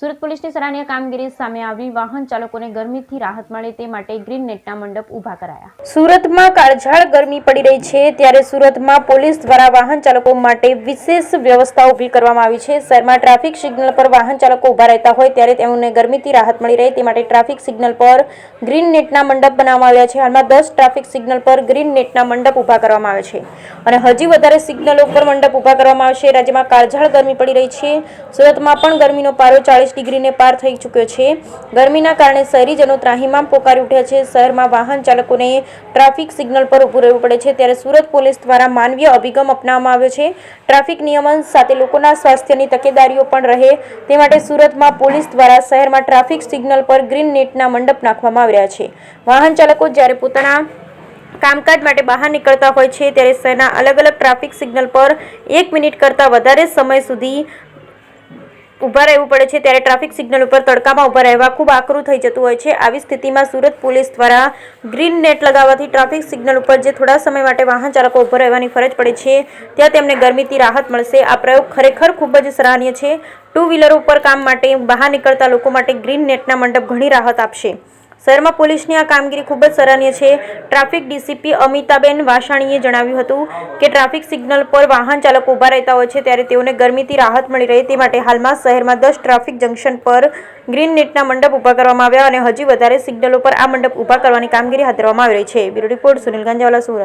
સુરત પોલીસની સરાહનીય કામગીરી સામે આવી વાહન ચાલકોને ગરમીથી રાહત મળે તે માટે ગ્રીન નેટના મંડપ ઊભા કરાયા। સુરતમાં કાળઝાળ ગરમી પડી રહી છે ત્યારે સુરતમાં પોલીસ દ્વારા વાહન ચાલકો માટે વિશેષ વ્યવસ્થા ઊભી કરવામાં આવી છે। શહેરમાં ટ્રાફિક સિગ્નલ પર વાહન ચાલકો ઊભા રહેતા હોય ત્યારે તેમને ગરમીથી રાહત મળી રહે તે માટે ટ્રાફિક સિગ્નલ પર ગ્રીન નેટના મંડપ બનાવવામાં આવ્યા છે। હાલમાં 10 ટ્રાફિક સિગ્નલ પર ગ્રીન નેટના મંડપ ઊભા કરવામાં આવે છે અને હજી વધારે સિગ્નલો પર મંડપ ઊભા કરવામાં આવશે। રાજ્યમાં કાળઝાળ ગરમી પડી રહી છે। સુરતમાં પણ ગરમીનો પારો 40 ડિગ્રીને પાર થઈ ચૂક્યો છે। ગરમીના કારણે શહેરીજનો ત્રાહિમામ પોકારી ઉઠ્યા છે। શહેરમાં વાહન ચાલકોને ટ્રાફિક સિગ્નલ પર ઊભું રહેવું પડે છે ત્યારે સુરત પોલીસ દ્વારા માનવીય અભિગમ અપનાવવામાં આવ્યો છે। ટ્રાફિક નિયમન સાથે લોકોના સ્વાસ્થ્યની તકેદારીઓ પણ રહે તે માટે સુરતમાં પોલીસ દ્વારા શહેરમાં ટ્રાફિક સિગ્નલ પર ગ્રીન નેટના મંડપ નાખવામાં આવી રહ્યા છે। વાહન ચાલકો જ્યારે પોતાના કામકાજ માટે બહાર નીકળતા હોય છે ત્યારે શહેરના અલગ અલગ ટ્રાફિક સિગ્નલ પર 1 મિનિટ કરતાં વધારે સમય સુધી ઊભા રહેવું પડે છે ત્યારે ટ્રાફિક સિગ્નલ ઉપર તડકામાં ઊભા રહેવા ખૂબ આકરું થઈ જતું હોય છે। આવી સ્થિતિમાં સુરત પોલીસ દ્વારા ગ્રીન નેટ લગાવવાથી ટ્રાફિક સિગ્નલ ઉપર જે થોડા સમય માટે વાહન ચાલકો ઊભા રહેવાની ફરજ પડે છે ત્યાં તેમને ગરમીથી રાહત મળશે। આ પ્રયોગ ખરેખર ખૂબ જ સરાહનીય છે। 2 વ્હીલર ઉપર કામ માટે બહાર નીકળતા લોકો માટે ગ્રીન નેટના મંડપ ઘણી રાહત આપશે। શહેરમાં પોલીસની આ કામગીરી ખૂબ જ સરાહનીય છે। ટ્રાફિક ડીસીપી અમિતાબેન વાસાણીએ જણાવ્યું હતું કે ટ્રાફિક સિગ્નલ પર વાહન ચાલકો ઊભા રહેતા હોય છે ત્યારે તેઓને ગરમીથી રાહત મળી રહે તે માટે હાલમાં શહેરમાં 10 ટ્રાફિક જંકશન પર ગ્રીન નેટના મંડપ ઊભા કરવામાં આવ્યા અને હજી વધારે સિગ્નલો પર આ મંડપ ઊભા કરવાની કામગીરી હાથ ધરવામાં આવી રહી છે। Bureau report Sunil Ganjawala, Surat.